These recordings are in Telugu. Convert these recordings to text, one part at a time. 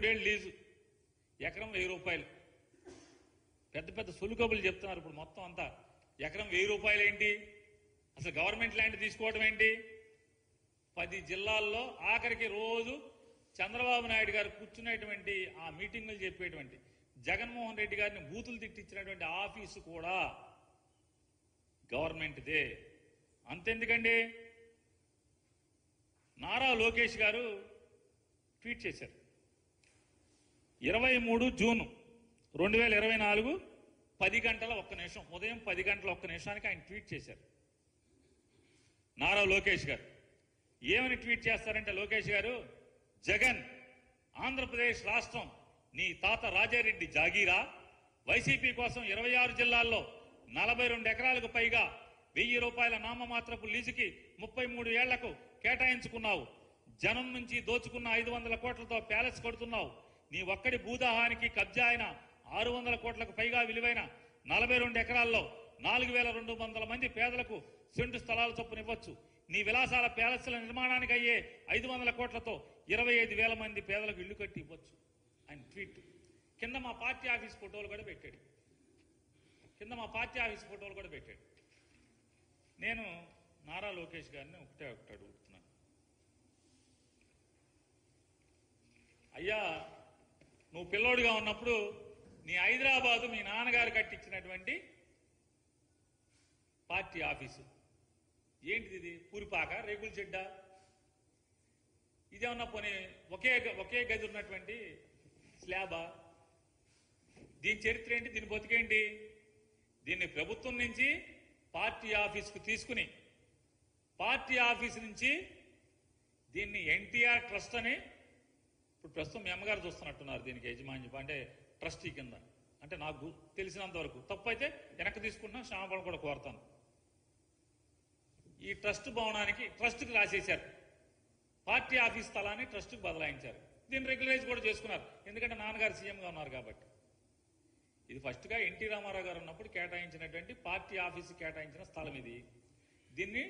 3 ఏళ్ళు లీజు, ఎకరం 1000 రూపాయలు. పెద్ద పెద్ద సులుకబులు చెప్తున్నారు ఇప్పుడు. మొత్తం అంతా ఎకరం 1000 రూపాయలు ఏంటి? అసలు గవర్నమెంట్ ల్యాండ్ తీసుకోవడం ఏంటి? 10 జిల్లాల్లో ఆఖరికి రోజు చంద్రబాబు నాయుడు గారు కూర్చునేటువంటి ఆ మీటింగులు చెప్పేటువంటి జగన్మోహన్ రెడ్డి గారిని బూతులు తిట్టించినటువంటి ఆఫీసు కూడా గవర్నమెంట్దే. అంతెందుకండి, నారా లోకేష్ గారు ట్వీట్ చేశారు 23 జూన్ 2024 10:01 ఉదయం 10:01 ఆయన ట్వీట్ చేశారు. నారా లోకేష్ గారు ఏమని ట్వీట్ చేస్తారంటే, లోకేష్ గారు, జగన్, ఆంధ్రప్రదేశ్ రాష్ట్రం నీ తాత రాజారెడ్డి జాగీరా, వైసీపీ కోసం 26 జిల్లాల్లో 42 ఎకరాలకు పైగా 1000 రూపాయల నామమాత్రపు లీజుకి 33 ఏళ్లకు కేటాయించుకున్నావు. జనం నుంచి దోచుకున్న 500 కోట్లతో ప్యాలెస్ కడుతున్నావు. నీ ఒక్కడి భూదాహానికి కబ్జా అయిన 600 కోట్లకు పైగా విలువైన 42 ఎకరాల్లో 4200 మంది పేదలకు సెంటు స్థలాలు చొప్పునివ్వచ్చు. నీ విలాసాల ప్యాలెస్ల నిర్మాణానికి అయ్యే 500 కోట్లతో 25,000 మంది పేదలకు ఇళ్లు కట్టి ఇవ్వచ్చు అని ట్వీట్. కింద మా పార్టీ ఆఫీస్ ఫోటోలు కూడా పెట్టాడు. నేను నారా లోకేష్ గారిని ఒకటే అడుగుతున్నాను, అయ్యా, నువ్వు పిల్లోడుగా ఉన్నప్పుడు నీ హైదరాబాదు మీ నాన్నగారు కట్టించినటువంటి పార్టీ ఆఫీసు ఏంటిది? ఇది పూరిపాక, రేకుల చెడ్డ? ఇదేమన్నా పోనీ ఒకే గది ఉన్నటువంటి స్లాబా? దీని చరిత్ర ఏంటి? దీని బతికేంటి? దీన్ని ప్రభుత్వం నుంచి పార్టీ ఆఫీస్కు తీసుకుని, పార్టీ ఆఫీస్ నుంచి దీన్ని ఎన్టీఆర్ ట్రస్ట్ అని ఇప్పుడు ప్రస్తుతం మీ అమ్మగారు చూస్తున్నట్టున్నారు. దీనికి యజమాన్యం అంటే ట్రస్టీ కింద. అంటే నాకు తెలిసినంత వరకు, తప్పు అయితే వెనక్కి తీసుకున్నా క్షమాపణ కూడా కోరుతాను. ఈ ట్రస్ట్ భవనానికి ట్రస్ట్కి రాసేశారు, పార్టీ ఆఫీస్ స్థలాన్ని ట్రస్ట్కి బదలాయించారు. దీన్ని రెగ్యులరైజ్ కూడా చేసుకున్నారు, ఎందుకంటే నాన్నగారు సీఎంగా ఉన్నారు కాబట్టి. ఇది ఫస్ట్గా ఎన్టీ రామారావు గారు ఉన్నప్పుడు కేటాయించినటువంటి పార్టీ ఆఫీస్కి కేటాయించిన స్థలం ఇది. దీన్ని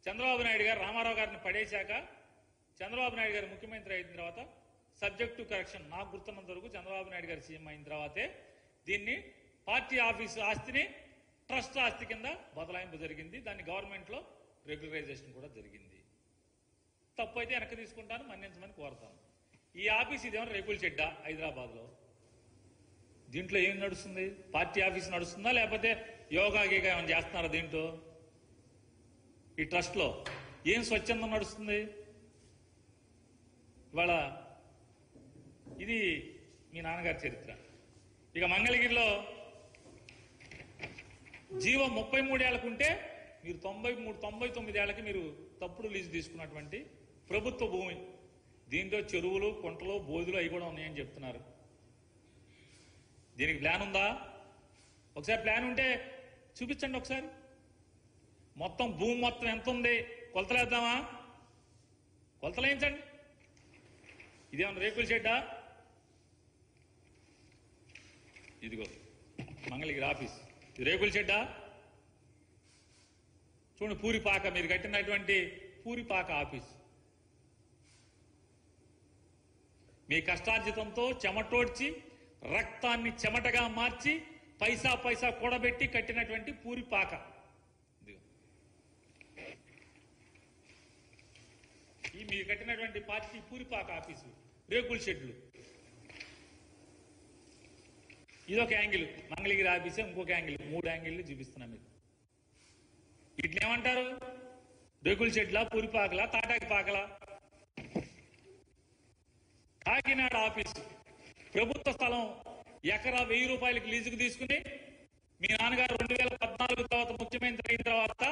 చంద్రబాబు నాయుడు గారు రామారావు గారిని పడేశాక, చంద్రబాబు నాయుడు గారు ముఖ్యమంత్రి అయిన తర్వాత, సబ్జెక్ట్ టు కరెక్షన్ నాకు గుర్తున్నంత వరకు చంద్రబాబు నాయుడు గారు సీఎం అయిన తర్వాతే దీన్ని పార్టీ ఆఫీసు ఆస్తిని ట్రస్ట్ ఆస్తి కింద బదలాయింపు జరిగింది. దాన్ని గవర్నమెంట్లో రెగ్యులరైజేషన్ కూడా జరిగింది. తప్పు అయితే వెనక్కి తీసుకుంటాను, మన్నించమని కోరుతాను. ఈ ఆఫీస్ ఇదేమో రేకుల చెడ్డ హైదరాబాద్లో. దీంట్లో ఏం నడుస్తుంది? పార్టీ ఆఫీస్ నడుస్తుందా, లేకపోతే యోగా గీగా ఏమైనా చేస్తున్నారా దీంట్లో? ఈ ట్రస్ట్లో ఏం స్వచ్ఛందం నడుస్తుంది? ఇవాళ ఇది మీ నాన్నగారి చరిత్ర. ఇక మంగళగిరిలో జీవో 33 ఏళ్లకుంటే మీరు 99 ఏళ్లకి మీరు తప్పుడు లీజు తీసుకున్నటువంటి ప్రభుత్వ భూమి. దీంట్లో చెరువులు, కుంటలు, బోధులు అవి కూడా ఉన్నాయని చెప్తున్నారు. దీనికి ప్లాన్ ఉందా? ఒకసారి ప్లాన్ ఉంటే చూపించండి ఒకసారి. మొత్తం భూమి మొత్తం ఎంత ఉంది కొలతలేద్దామా? కొలతలేయించండి. ఇదేమన్నా రేకుల షెడ్డా? ఇదిగో మంగళగిరి ఆఫీస్, ఇది రేకుల షెడ్డా? చూడండి, పూరిపాక, మీరు కట్టినటువంటి పూరిపాక ఆఫీస్. మీ కష్టార్జితంతో చెమటోడ్చి రక్తాన్ని చెమటగా మార్చి పైసా పైసా కూడబెట్టి కట్టినటువంటి పూరిపాక. ఈ మీరు కట్టినటువంటి పార్టీ పూరిపాక ఆఫీసు, రేకుల షెడ్లు. ఇదొక యాంగిల్ మంగళగిరి ఆఫీసే, ఇంకొక యాంగిల్, 3 యాంగిళ్ళు చూపిస్తున్నా మీకు. ఇట్లేమంటారు? రేకుల షెడ్లా, పూరిపాకలా, తాటాకి పాకలా? కాకినాడ ఆఫీసు ప్రభుత్వ స్థలం, ఎకరా 1000 రూపాయలకి లీజుకు తీసుకుని మీ నాన్నగారు 2014 తర్వాత ముఖ్యమంత్రి అయిన తర్వాత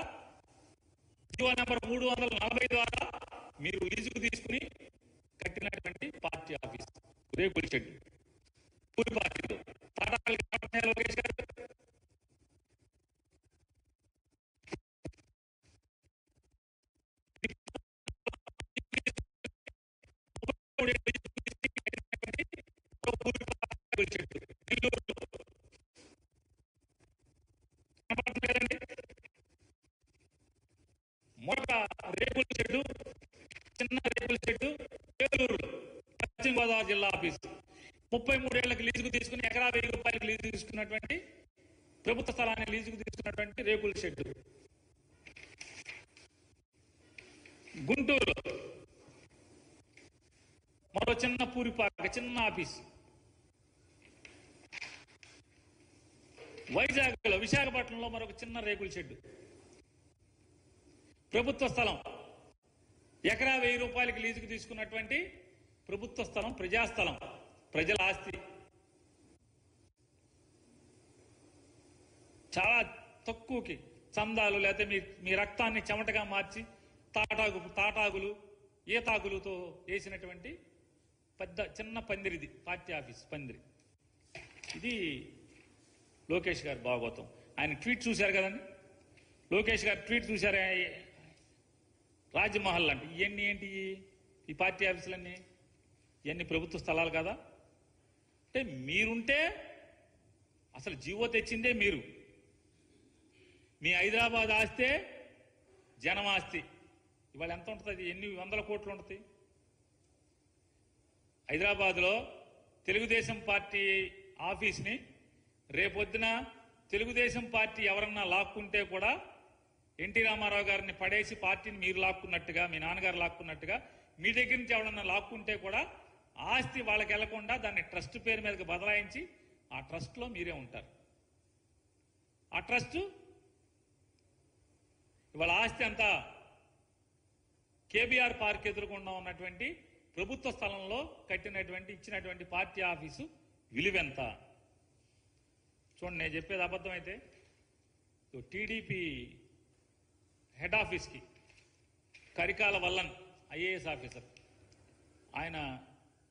జీవో నెంబర్ 340 ద్వారా మీరు లీజుకు తీసుకుని కట్టినటువంటి పార్టీ ఆఫీస్ రేకుల షెడ్ పూరిపాకలు. తాటాలు లోకేష్ గారు రేకుల షెడ్డు, చిన్న రేకుల షెడ్డు ఏలూరు, పశ్చిమ గోదావరి జిల్లా ఆఫీసు 33 ఏళ్లకు లీజుకు తీసుకుని ఎకరా 1000 రూపాయలకు లీజు తీసుకున్నటువంటి ప్రభుత్వ స్థలాన్ని లీజుకు తీసుకున్నటువంటి రేకుల షెడ్డు. గుంటూరు మరో చిన్న పూరిపాక చిన్న ఆఫీసు. వైజాగ్లో విశాఖపట్నంలో మరొక చిన్న రేకుల షెడ్డు. ప్రభుత్వ స్థలం ఎకరా 1000 రూపాయలకి లీజుకు తీసుకున్నటువంటి ప్రభుత్వ స్థలం, ప్రజాస్థలం, ప్రజల ఆస్తి. చాలా తక్కువకి చందాలు లేకపోతే మీ రక్తాన్ని చెమటగా మార్చి తాటాకులు ఈతాకులతో వేసినటువంటి పెద్ద చిన్న పందిరిది పార్టీ ఆఫీస్ పందిరి. ఇది లోకేష్ గారు భాగవతం. ఆయన ట్వీట్ చూశారు కదండి, లోకేష్ గారు ట్వీట్ చూశారు. రాజ్మహల్ అంటే ఇవన్నీ ఏంటి? ఈ పార్టీ ఆఫీసులన్నీ ఇవన్నీ ప్రభుత్వ స్థలాలు కదా. అంటే మీరుంటే అసలు జీవో తెచ్చిందే మీరు. మీ హైదరాబాద్ ఆస్తే జనం ఆస్తి. ఇవాళ ఎంత ఉంటుంది? ఎన్ని వందల కోట్లు ఉంటుంది. హైదరాబాద్లో తెలుగుదేశం పార్టీ ఆఫీస్ని రేపొద్దున తెలుగుదేశం పార్టీ ఎవరన్నా లాక్కుంటే కూడా ఎన్టీ రామారావు గారిని పడేసి పార్టీని మీరు లాక్కున్నట్టుగా, మీ నాన్నగారు లాక్కున్నట్టుగా మీ దగ్గర నుంచి ఎవరన్నా లాక్కుంటే కూడా ఆస్తి వాళ్ళకి వెళ్లకుండా దాన్ని ట్రస్ట్ పేరు మీదకి బదలాయించి ఆ ట్రస్ట్లో మీరే ఉంటారు. ఆ ట్రస్ట్ ఇవాళ ఆస్తి అంతా కేబీఆర్ పార్క్ ఎదురుకుండా ఉన్నటువంటి ప్రభుత్వ స్థలంలో కట్టినటువంటి ఇచ్చినటువంటి పార్టీ ఆఫీసు విలువెంత చూడండి. నేను చెప్పేది అబద్ధమైతే టీడీపీ హెడ్ ఆఫీస్కి కరికాల వల్లన్ ఐఏఎస్ ఆఫీసర్, ఆయన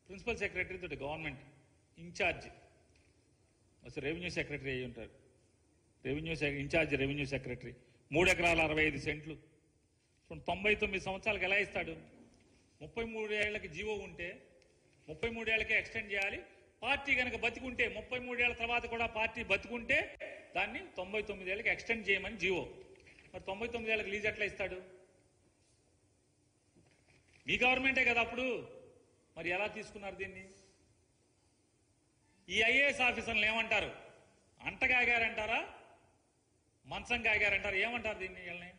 ప్రిన్సిపల్ సెక్రటరీ తోటి గవర్నమెంట్ ఇన్ఛార్జ్, రెవెన్యూ సెక్రటరీ అయ్యి ఉంటారు. Incharge revenue secretary. 3 ఎకరాల 65 సెంట్లు. 99 సంవత్సరాలకు ఎలా ఇస్తాడు? 33 ఏళ్లకి జీవో ఉంటే 33 ఏళ్లకే ఎక్స్టెండ్ చేయాలి. పార్టీ కనుక బతికుంటే 33 ఏళ్ల తర్వాత కూడా పార్టీ బతికుంటే దాన్ని 99 ఏళ్ళకి ఎక్స్టెండ్ చేయమని జీవో. మరి 99 ఏళ్ళకి లీజ్ ఎట్లా ఇస్తాడు? మీ గవర్నమెంటే కదా అప్పుడు. మరి ఎలా తీసుకున్నారు దీన్ని? ఈ ఐఏఎస్ ఆఫీసర్లు ఏమంటారు? అంటగాగారంటారా, మంచం గాగారంటారా, ఏమంటారు దీన్ని? వీళ్ళని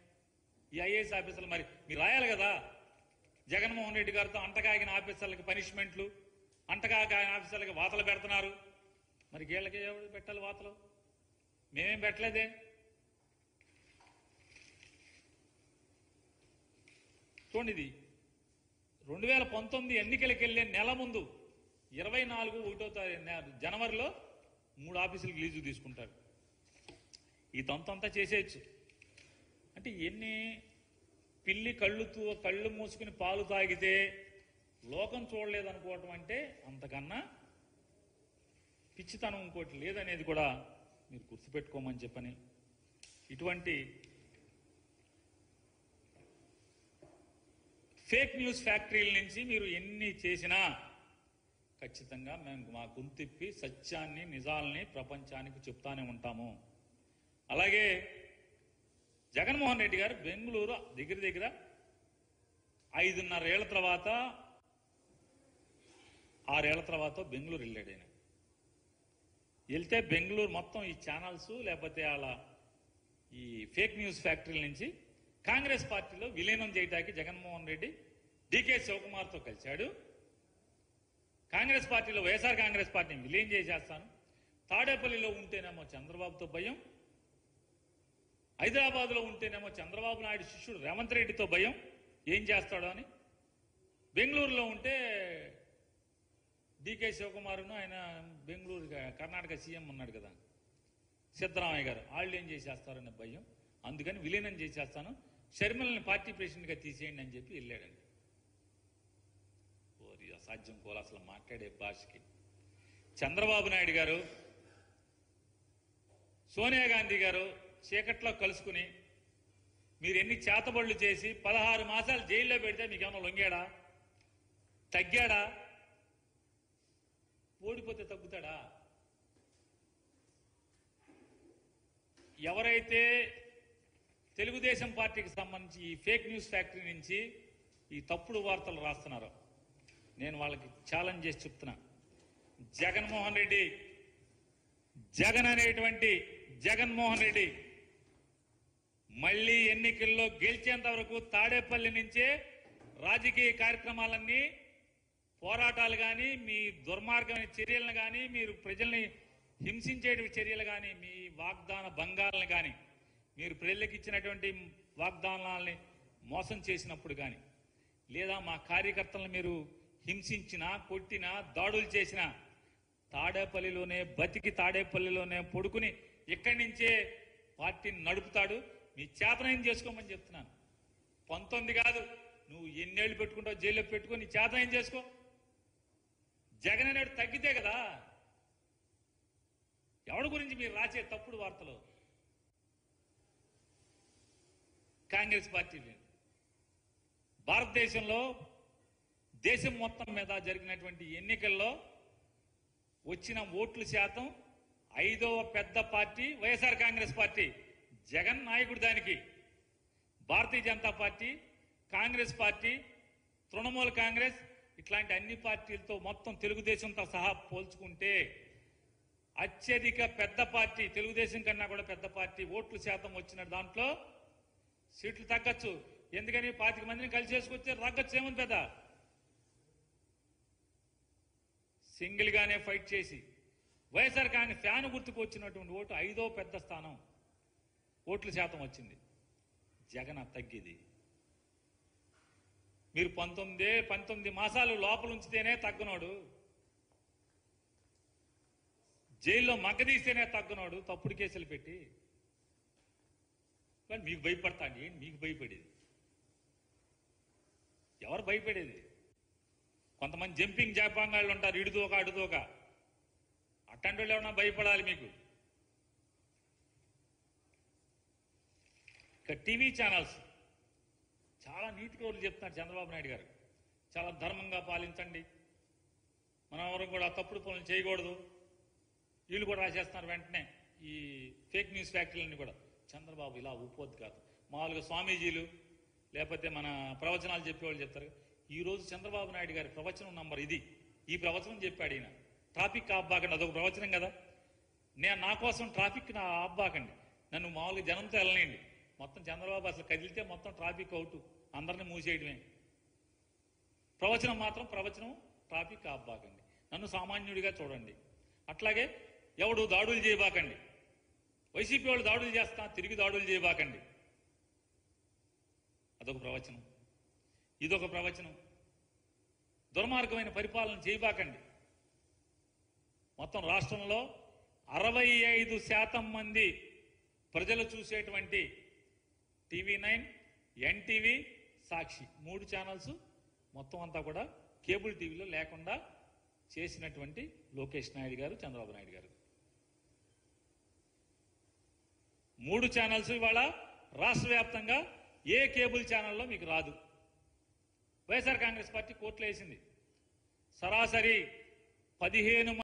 ఈ ఐఏఎస్ ఆఫీసర్లు మరి మీరు రాయాలి కదా. జగన్మోహన్ రెడ్డి గారితో అంటగాగిన ఆఫీసర్లకి పనిష్మెంట్లు, అంటగాగిన ఆఫీసర్లకి వాతలు పెడుతున్నారు. మరి వీళ్ళకి ఎవరు పెట్టాలి వాతలు? మేమేం పెట్టలేదే. చూడండి, ఇది 2019 ఎన్నికలకు వెళ్ళే నెల ముందు 24 జనవరిలో 3 ఆఫీసులకు లీజు తీసుకుంటారు. ఈ తంతంతా చేసేయచ్చు. అంటే ఎన్ని పిల్లి కళ్ళు మూసుకుని పాలు తాగితే లోకం చూడలేదనుకోవటం అంటే అంతకన్నా పిచ్చితనం ఇంకోటి లేదనేది కూడా మీరు గుర్తుపెట్టుకోమని చెప్పని. ఇటువంటి ఫేక్ న్యూస్ ఫ్యాక్టరీల నుంచి మీరు ఎన్ని చేసినా ఖచ్చితంగా మేము మా గొంతిప్పి సత్యాన్ని, నిజాలని ప్రపంచానికి చెప్తానే ఉంటాము. అలాగే జగన్మోహన్ రెడ్డి గారు బెంగళూరు దగ్గర 5.5 ఏళ్ల తర్వాత 6 ఏళ్ల తర్వాత బెంగళూరు వెళ్ళాడు. ఆయన వెళ్తే బెంగళూరు మొత్తం ఈ ఛానల్స్ లేకపోతే అలా ఈ ఫేక్ న్యూస్ ఫ్యాక్టరీల నుంచి కాంగ్రెస్ పార్టీలో విలీనం చేయడానికి జగన్మోహన్ రెడ్డి డీకే శివకుమార్తో కలిశాడు. కాంగ్రెస్ పార్టీలో వైఎస్ఆర్ కాంగ్రెస్ పార్టీని విలీనం చేసేస్తాను, తాడేపల్లిలో ఉంటేనేమో చంద్రబాబుతో భయం, హైదరాబాద్లో ఉంటేనేమో చంద్రబాబు నాయుడు శిష్యుడు రేవంత్ రెడ్డితో భయం, ఏం చేస్తాడో అని. బెంగళూరులో ఉంటే డీకే శివకుమారును ఆయన బెంగళూరు కర్ణాటక సీఎం ఉన్నాడు కదా సిద్ధరామయ్య గారు, వాళ్ళు ఏం చేసేస్తారనే భయం. అందుకని విలీనం చేసేస్తాను, షర్మిలని పార్టీ ప్రెసిడెంట్గా తీసేయండి అని చెప్పి వెళ్ళాడండి. ఓరి అసాధ్యం కోల అసలు మాట్లాడే భాషకి. చంద్రబాబు నాయుడు గారు సోనియా గాంధీ గారు చీకట్లో కలుసుకుని మీరు ఎన్ని చేతబడులు చేసి 16 మాసాలు జైల్లో పెడితే మీకేమన్నా లొంగాడా? తగ్గాడా? ఓడిపోతే తగ్గుతాడా? ఎవరైతే తెలుగుదేశం పార్టీకి సంబంధించి ఈ ఫేక్ న్యూస్ ఫ్యాక్టరీ నుంచి ఈ తప్పుడు వార్తలు రాస్తున్నారో నేను వాళ్ళకి ఛాలెంజ్ చేసి చెప్తున్నా, జగన్మోహన్ రెడ్డి, జగన్ అనేటువంటి జగన్మోహన్ రెడ్డి మళ్ళీ ఎన్నికల్లో గెలిచేంత వరకు తాడేపల్లి నుంచే రాజకీయ కార్యక్రమాలన్నీ, పోరాటాలు కానీ, మీ దుర్మార్గమైన చర్యలను కానీ, మీరు ప్రజల్ని హింసించే చర్యలు కానీ, మీ వాగ్దాన భంగాలను కానీ, మీరు ప్రజలకు ఇచ్చినటువంటి వాగ్దానాలని మోసం చేసినప్పుడు కానీ, లేదా మా కార్యకర్తలను మీరు హింసించినా, కొట్టినా, దాడులు చేసినా తాడేపల్లిలోనే బతికి తాడేపల్లిలోనే పడుకుని ఇక్కడి నుంచే పార్టీని నడుపుతాడు. మీ చేతనైన చేసుకోమని చెప్తున్నాను. 19 కాదు, నువ్వు ఎన్నేళ్లు పెట్టుకుంటావు జైల్లో పెట్టుకో, నీ చేతనైన చేసుకో. జగన్ అనేడు తగ్గితే కదా ఎవడి గురించి మీరు రాసే తప్పుడు వార్తలు. కాంగ్రెస్ పార్టీ భారతదేశంలో దేశం మొత్తం మీద జరిగినటువంటి ఎన్నికల్లో వచ్చిన ఓట్ల శాతం 5వ పెద్ద పార్టీ వైఎస్ఆర్ కాంగ్రెస్ పార్టీ. జగన్ నాయకుడు దానికి. భారతీయ జనతా పార్టీ, కాంగ్రెస్ పార్టీ, తృణమూల్ కాంగ్రెస్ ఇట్లాంటి అన్ని పార్టీలతో మొత్తం తెలుగుదేశంతో సహా పోల్చుకుంటే అత్యధిక పెద్ద పార్టీ, తెలుగుదేశం కన్నా కూడా పెద్ద పార్టీ ఓట్ల శాతం వచ్చిన దాంట్లో సీట్లు తగ్గచ్చు. ఎందుకని 25 మందిని కలిసి చేసుకొచ్చే తగ్గచ్చు, ఏముంది పెద్ద. సింగిల్ గానే ఫైట్ చేసి వైఎస్ఆర్ కాంగ్రెస్ ఫ్యాన్ గుర్తుకు వచ్చినటువంటి ఓటు 5వ పెద్ద స్థానం ఓట్ల శాతం వచ్చింది. జగన్ తగ్గిది. మీరు 19 మాసాలు లోపల ఉంచితేనే తగ్గనోడు, జైల్లో మగ్గదీస్తేనే తగ్గనోడు, తప్పుడు కేసులు పెట్టి. కానీ మీకు భయపడతాండి. ఏంటి మీకు భయపడేది? ఎవరు భయపడేది? కొంతమంది జంపింగ్ జాపాంగాళ్ళు ఉంటారు, ఇడుదోక అడుదోక. అట్టంటి వాళ్ళు ఏమన్నా భయపడాలి మీకు? ఇక టీవీ ఛానల్స్ చాలా నీతి కౌరులు చెప్తున్నారు చంద్రబాబు నాయుడు గారు. చాలా ధర్మంగా పాలించండి, మనం ఎవరు కూడా తప్పుడు పనులు చేయకూడదు. వీళ్ళు కూడా రాసేస్తున్నారు వెంటనే ఈ ఫేక్ న్యూస్ ఫ్యాక్టరీలన్నీ కూడా. చంద్రబాబు ఇలా ఉపోద్ఘాతం. మామూలుగా స్వామీజీలు లేకపోతే మన ప్రవచనాలు చెప్పేవాళ్ళు చెప్తారు. ఈరోజు చంద్రబాబు నాయుడు గారి ప్రవచనం నంబర్ ఇది. ఈ ప్రవచనం చెప్పాడు ఈయన. ట్రాఫిక్ ఆబ్బాకండి, అదొక ప్రవచనం కదా. నా కోసం ట్రాఫిక్ నా ఆబ్బాకండి, నన్ను మామూలుగా జనంతో వెళ్ళనండి. మొత్తం చంద్రబాబు అసలు కదిలితే మొత్తం ట్రాఫిక్ అవుట్, అందరినీ మూసేయడమే. ప్రవచనం మాత్రం ప్రవచనం ట్రాఫిక్ ఆబ్బాకండి, నన్ను సామాన్యుడిగా చూడండి. అట్లాగే ఎవడు దాడులు చేయబాకండి, వైసీపీ వాళ్ళు దాడులు చేస్తా తిరిగి దాడులు చేయబాకండి, అదొక ప్రవచనం. ఇదొక ప్రవచనం. దుర్మార్గమైన పరిపాలన చేయబాకండి. మొత్తం రాష్ట్రంలో 65% మంది ప్రజలు చూసేటువంటి TV9, ఎన్టీవీ, సాక్షి 3 ఛానల్స్ మొత్తం అంతా కూడా కేబుల్ టీవీలో లేకుండా చేసినటువంటి లోకేష్ నాయుడు గారు, చంద్రబాబు నాయుడు గారు. 3 ఛానల్స్ ఇవాళ రాష్ట్ర వ్యాప్తంగా ఏ కేబుల్ ఛానల్లో మీకు రాదు. వైఎస్ఆర్ కాంగ్రెస్ పార్టీ కోర్టులో వేసింది. సరాసరి 15